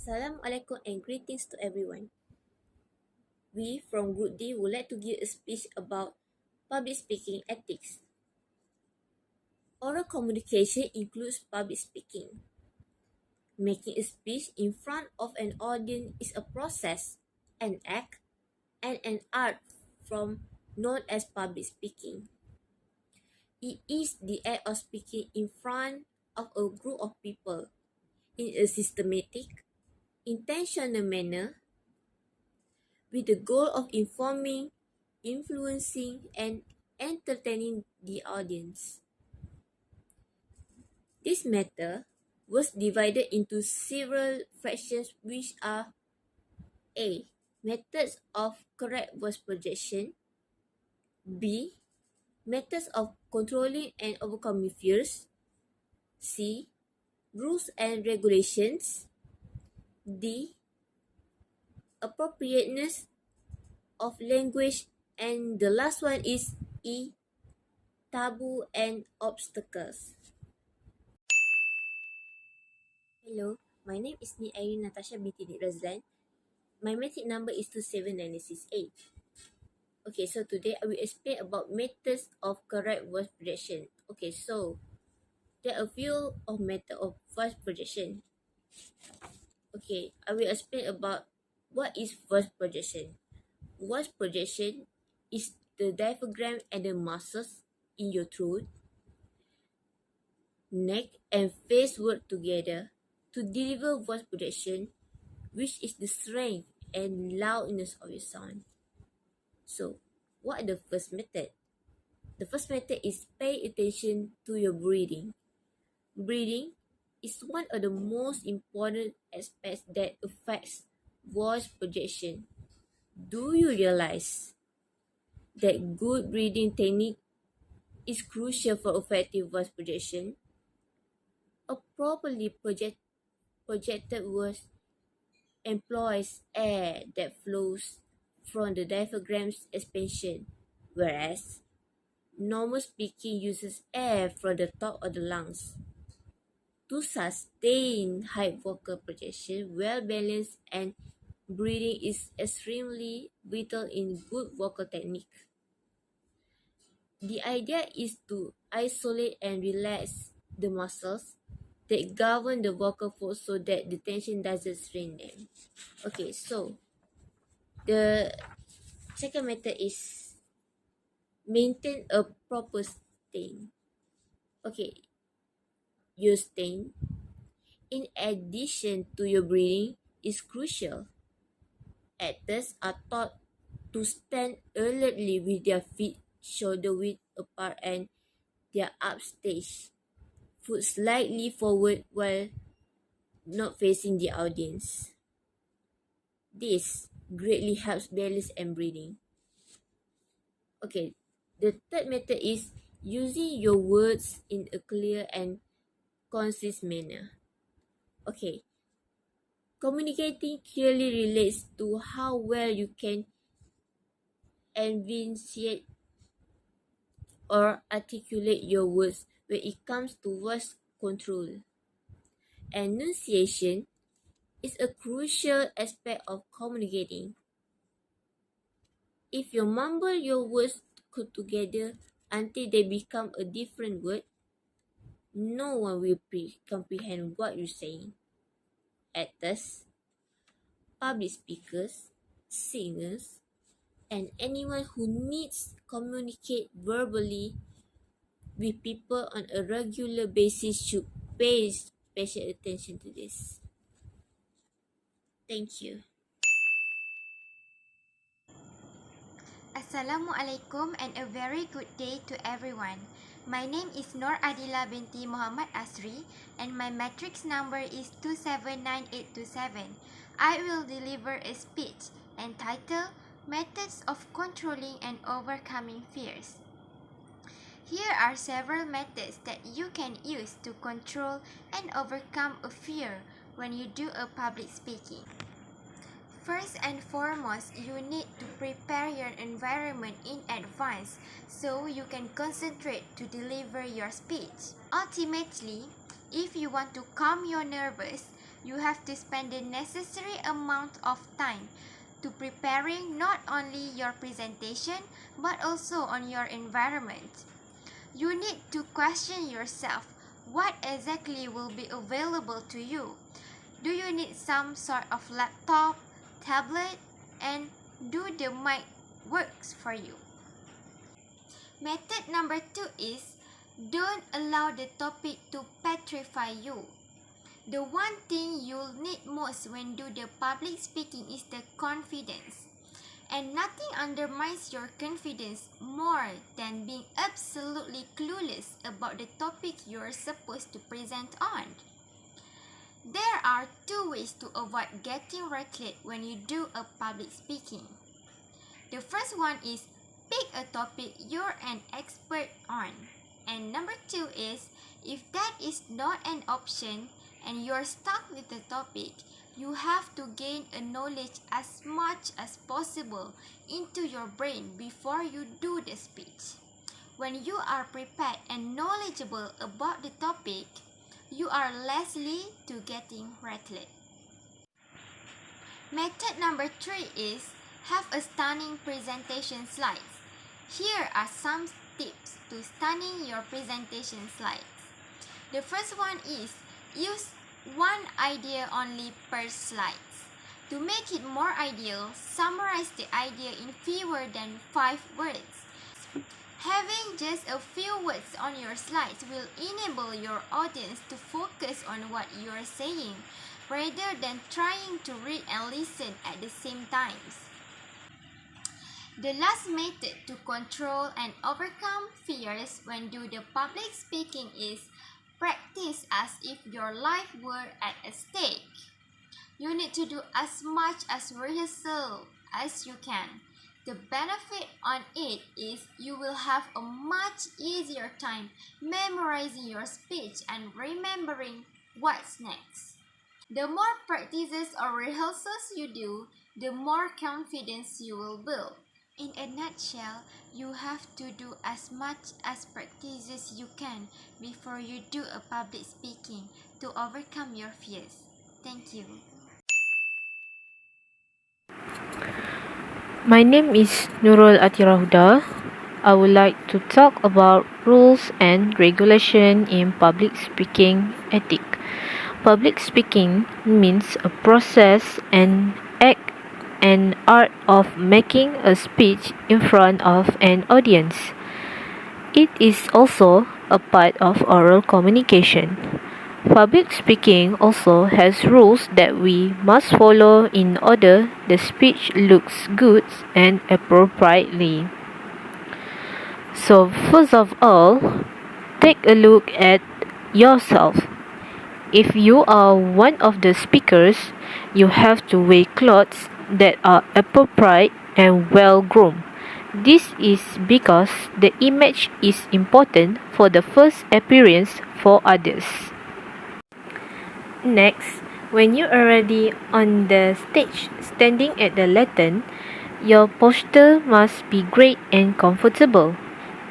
Assalamualaikum and greetings to everyone. We from Group D would like to give a speech about public speaking ethics. Oral communication includes public speaking. Making a speech in front of an audience is a process, an act, and an art known as public speaking. It is the act of speaking in front of a group of people in a systematic, intentional manner with the goal of informing, influencing, and entertaining the audience. This matter was divided into several fractions, which are A. Methods of correct voice projection, B. Methods of controlling and overcoming fears, C. Rules and regulations, D. Appropriateness of language, and the last one is E. Taboo and obstacles. Hello, my name is AIREEN NATASYA binti RAZLAN. My metric number is 27968. Okay, so today I will explain about methods of correct voice projection. Okay, so there are a few of methods of voice projection. Okay, I will explain about what is voice projection. Voice projection is the diaphragm and the muscles in your throat, neck, and face work together to deliver voice projection, which is the strength and loudness of your sound. So, what are the first method? The first method is pay attention to your breathing. Breathing is one of the most important aspects that affects voice projection. Do you realize that good breathing technique is crucial for effective voice projection? A properly projected voice employs air that flows from the diaphragm's expansion, whereas normal speaking uses air from the top of the lungs. To sustain high vocal projection, well-balanced and breathing is extremely vital in good vocal technique. The idea is to isolate and relax the muscles that govern the vocal folds so that the tension doesn't strain them. Okay, so the second method is maintain a proper stain. Okay, your stain, in addition to your breathing, is crucial. Actors are taught to stand alertly with their feet shoulder width apart and their upstage foot slightly forward while not facing the audience. This greatly helps balance and breathing. Okay, the third method is using your words in a clear and concise manner. Okay, communicating clearly relates to how well you can enunciate or articulate your words when it comes to voice control. Enunciation is a crucial aspect of communicating. If you mumble your words together until they become a different word, no one will comprehend what you're saying. Actors, public speakers, singers, and anyone who needs to communicate verbally with people on a regular basis should pay special attention to this. Thank you. Assalamualaikum and a very good day to everyone. My name is NURADILLA binti MOHAMAD ASRI and my matrix number is 279827. I will deliver a speech entitled Methods of Controlling and Overcoming Fears. Here are several methods that you can use to control and overcome a fear when you do a public speaking. First and foremost, you need to prepare your environment in advance so you can concentrate to deliver your speech. Ultimately, if you want to calm your nerves, You have to spend the necessary amount of time to preparing not only your presentation but also on your environment. You need to question yourself, what exactly will be available to you? Do you need some sort of laptop, tablet, and do the mic works for you? Method number 2 is don't allow the topic to petrify you. The one thing you'll need most when do the public speaking is the confidence. And nothing undermines your confidence more than being absolutely clueless about the topic you're supposed to present on. There are 2 ways to avoid getting rattled when you do a public speaking. The first one is pick a topic you're an expert on. And number 2 is if that is not an option and you're stuck with the topic, you have to gain a knowledge as much as possible into your brain before you do the speech. When you are prepared and knowledgeable about the topic, you are less likely to getting rattled. Method number 3 is have a stunning presentation slides. Here are some tips to stunning your presentation slides. The first one is use one idea only per slide. To make it more ideal, summarize the idea in fewer than 5 words. Having just a few words on your slides will enable your audience to focus on what you are saying, rather than trying to read and listen at the same time. The last method to control and overcome fears when do the public speaking is practice as if your life were at stake. You need to do as much as rehearsal as you can. The benefit on it is you will have a much easier time memorizing your speech and remembering what's next. The more practices or rehearsals you do, the more confidence you will build. In a nutshell, you have to do as much as practices you can before you do a public speaking to overcome your fears. Thank you. My name is NURUL HUDA. I would like to talk about rules and regulation in public speaking ethics. Public speaking means a process and act and art of making a speech in front of an audience. It is also a part of oral communication. Public speaking also has rules that we must follow in order the speech looks good and appropriately. So first of all, take a look at yourself. If you are one of the speakers, you have to wear clothes that are appropriate and well groomed. This is because the image is important for the first appearance for others. Next, when you are already on the stage standing at the lectern, your posture must be great and comfortable.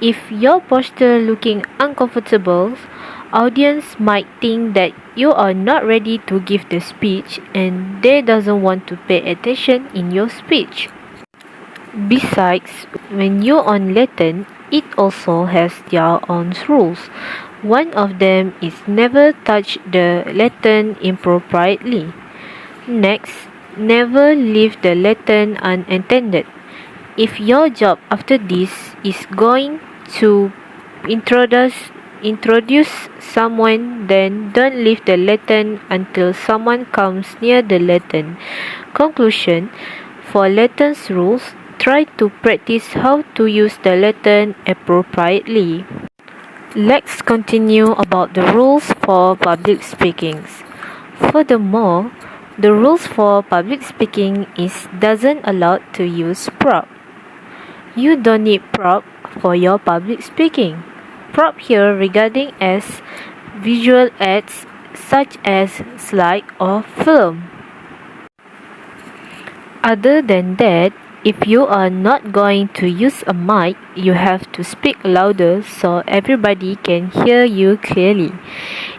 If your posture looking uncomfortable, audience might think that you are not ready to give the speech and they doesn't want to pay attention in your speech. Besides, when you're on lectern, it also has their own rules. One of them is never touch the lectern inappropriately. Next, never leave the lectern unattended. If your job after this is going to introduce someone, then don't leave the lectern until someone comes near the lectern. Conclusion: for lectern's rules, try to practice how to use the lectern appropriately. Let's continue about the rules for public speaking. Furthermore, the rules for public speaking doesn't allow to use prop. You don't need prop for your public speaking. Prop here regarding as visual aids such as slide or film. Other than that, if you are not going to use a mic, you have to speak louder so everybody can hear you clearly.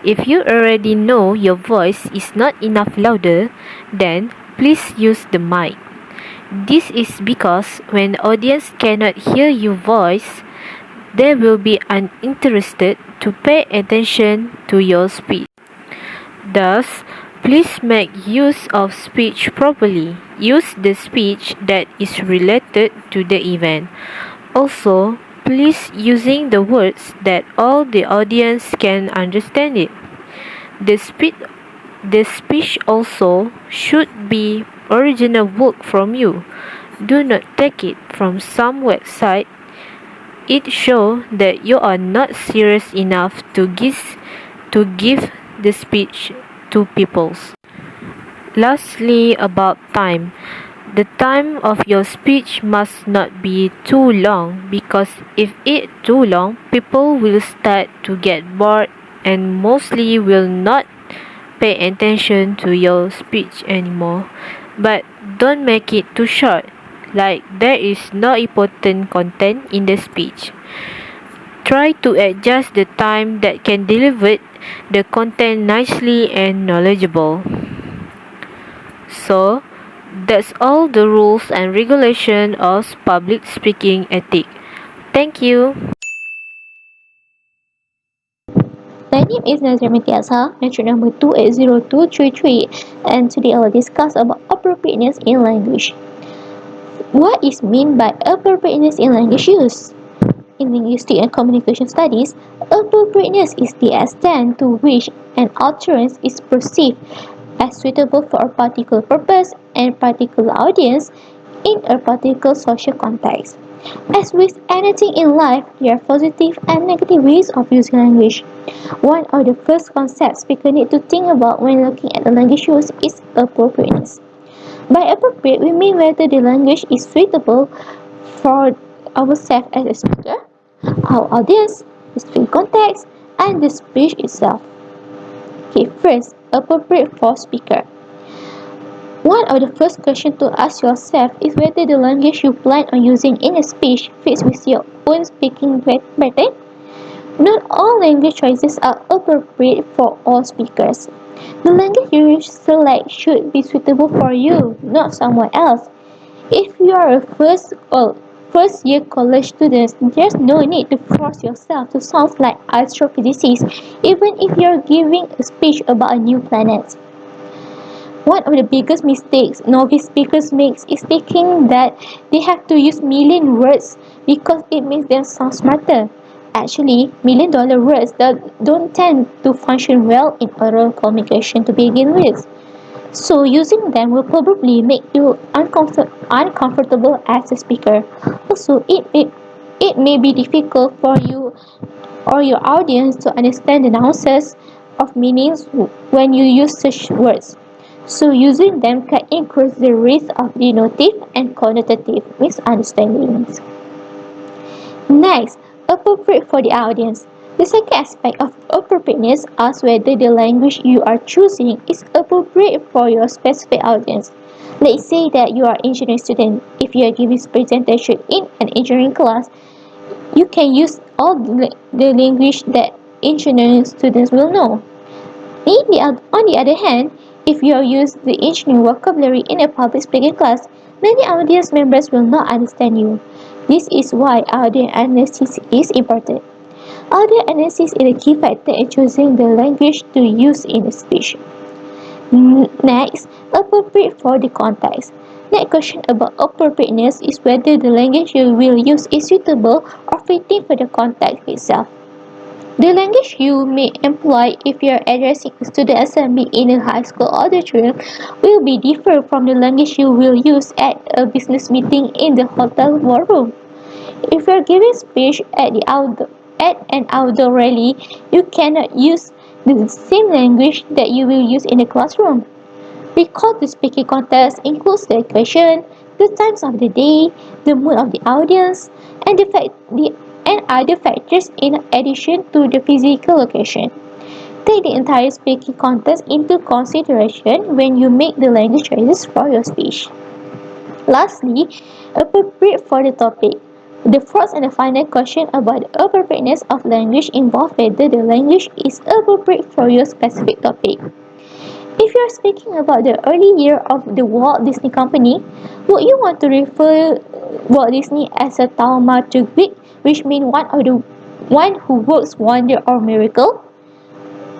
If you already know your voice is not enough louder, then please use the mic. This is because when the audience cannot hear your voice, they will be uninterested to pay attention to your speech. Thus, please make use of speech properly. Use the speech that is related to the event. Also, please using the words that all the audience can understand it. The speech also should be original work from you. Do not take it from some website. It shows that you are not serious enough to give the speech to people. Lastly, about time. The time of your speech must not be too long, because if it too long, people will start to get bored and mostly will not pay attention to your speech anymore. But don't make it too short, like there is no important content in the speech. Try to adjust the time that can deliver the content nicely and knowledgeable. So, that's all the rules and regulation of public speaking ethics. Thank you. My name is NAZIRA binti AZHAR, metric number 280233, and today I will discuss about appropriateness in language. What is meant by appropriateness in language use? In linguistic and communication studies, appropriateness is the extent to which an utterance is perceived as suitable for a particular purpose and particular audience in a particular social context. As with anything in life, there are positive and negative ways of using language. One of the first concepts people need to think about when looking at the language use is appropriateness. By appropriate, we mean whether the language is suitable for ourselves as a speaker, our audience, the speaking context, and the speech itself. Okay, first, appropriate for speaker. One of the first questions to ask yourself is whether the language you plan on using in a speech fits with your own speaking pattern. Not all language choices are appropriate for all speakers. The language you select should be suitable for you, not someone else. If you are a first year college student, there's no need to force yourself to sound like astrophysicist, even if you're giving a speech about a new planet. One of the biggest mistakes novice speakers make is thinking that they have to use million words because it makes them sound smarter. Actually, $1,000,000 words don't tend to function well in oral communication to begin with. So using them will probably make you uncomfortable as a speaker. Also, it may be difficult for you or your audience to understand the nuances of meanings when you use such words. So using them can increase the risk of denotative and connotative misunderstandings. Next, appropriate for the audience. The second aspect of appropriateness asks whether the language you are choosing is appropriate for your specific audience. Let's say that you are an engineering student. If you are giving a presentation in an engineering class, you can use all the language that engineering students will know. On the other hand, if you use the engineering vocabulary in a public speaking class, many audience members will not understand you. This is why audience analysis is important. Audience analysis is a key factor in choosing the language to use in a speech. Next, appropriate for the context. Next question about appropriateness is whether the language you will use is suitable or fitting for the context itself. The language you may employ if you are addressing a student assembly in a high school auditorium will be different from the language you will use at a business meeting in the hotel ballroom. If you are giving speech at an outdoor rally, you cannot use the same language that you will use in the classroom. Because the speaking context includes the occasion, the times of the day, the mood of the audience, and other factors in addition to the physical location. Take the entire speaking context into consideration when you make the language choices for your speech. Lastly, appropriate for the topic. The fourth and the final question about the appropriateness of language involves whether the language is appropriate for your specific topic. If you are speaking about the early year of the Walt Disney Company, would you want to refer Walt Disney as a thaumaturgic, which means one who works wonder or miracle?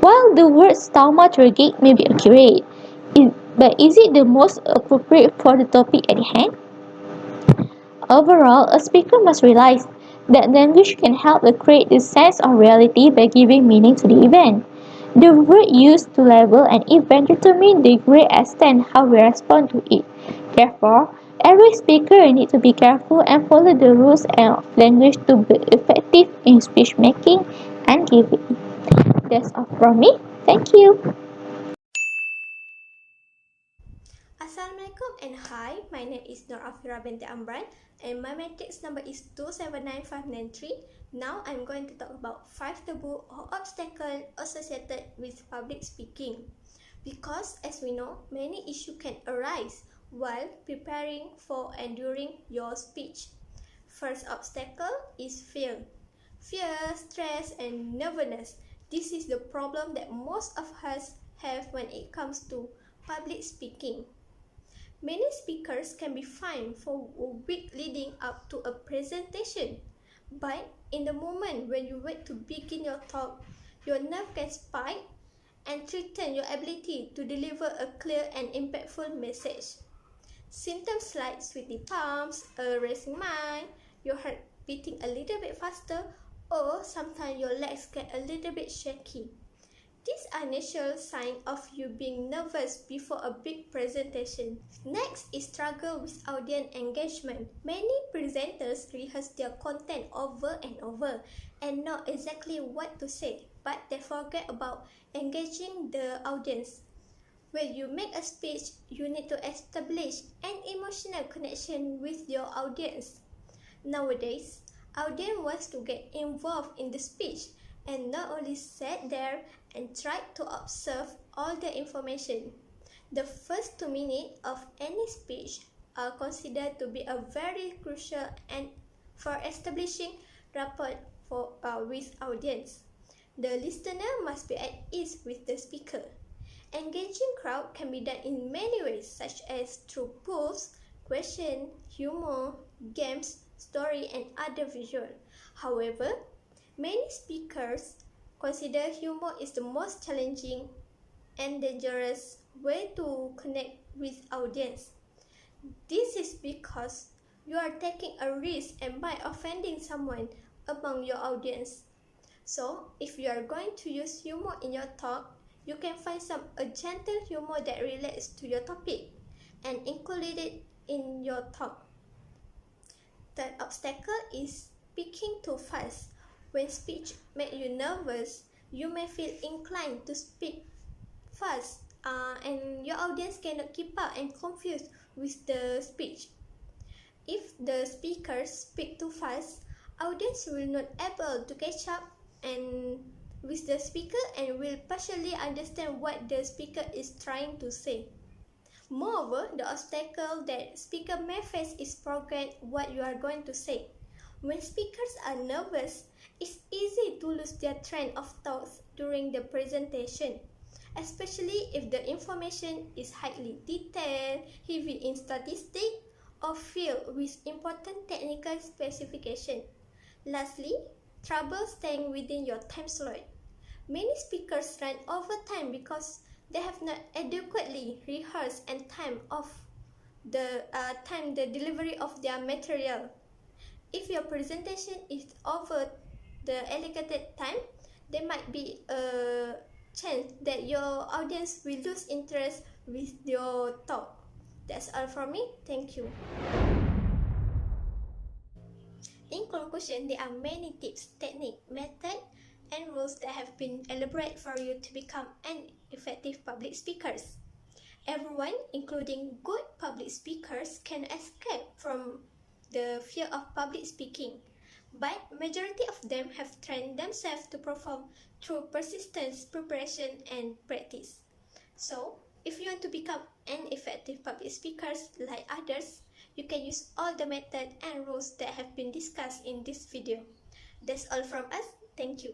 While the word thaumaturgic may be accurate, but is it the most appropriate for the topic at hand? Overall, a speaker must realize that language can help to create the sense of reality by giving meaning to the event. The word used to label an event determines the great extent how we respond to it. Therefore, every speaker needs to be careful and follow the rules of language to be effective in speech making and giving. That's all from me. Thank you. Assalamualaikum and hi, my name is Afira binti Amran and my matrix number is 279593. Now I'm going to talk about 5 taboo or obstacles associated with public speaking. Because as we know, many issues can arise while preparing for and during your speech. First obstacle is fear. Fear, stress and nervousness. This is the problem that most of us have when it comes to public speaking. Many speakers can be fined for a week leading up to a presentation. But in the moment when you wait to begin your talk, your nerve can spike and threaten your ability to deliver a clear and impactful message. Symptoms like sweaty palms, a racing mind, your heart beating a little bit faster, or sometimes your legs get a little bit shaky. These are natural signs of you being nervous before a big presentation. Next is struggle with audience engagement. Many presenters rehearse their content over and over and know exactly what to say, but they forget about engaging the audience. When you make a speech, you need to establish an emotional connection with your audience. Nowadays, audience wants to get involved in the speech and not only sit there and try to observe all the information. The first 2 minutes of any speech are considered to be a very crucial and for establishing rapport with audience. The listener must be at ease with the speaker. Engaging crowd can be done in many ways, such as through polls, question, humor, games, story, and other visual. However, many speakers consider humor is the most challenging and dangerous way to connect with audience. This is because you are taking a risk and by offending someone among your audience. So, if you are going to use humor in your talk, you can find a gentle humor that relates to your topic and include it in your talk. Third obstacle is speaking too fast. When speech makes you nervous, you may feel inclined to speak fast and your audience cannot keep up and confused with the speech. If the speakers speak too fast, audience will not able to catch up and with the speaker and will partially understand what the speaker is trying to say. Moreover, the obstacle that speaker may face is forget what you are going to say. When speakers are nervous, it's easy to lose their train of thoughts during the presentation, especially if the information is highly detailed, heavy in statistics, or filled with important technical specification. Lastly, trouble staying within your time slot. Many speakers run over time because they have not adequately rehearsed and timed the delivery of their material. If your presentation is over the allocated time, there might be a chance that your audience will lose interest with your talk. That's all from me. Thank you. In conclusion, there are many tips, techniques, methods, and rules that have been elaborated for you to become an effective public speakers. Everyone, including good public speakers, can escape from the fear of public speaking, but majority of them have trained themselves to perform through persistence, preparation, and practice. So, if you want to become an effective public speaker like others, you can use all the methods and rules that have been discussed in this video. That's all from us. Thank you.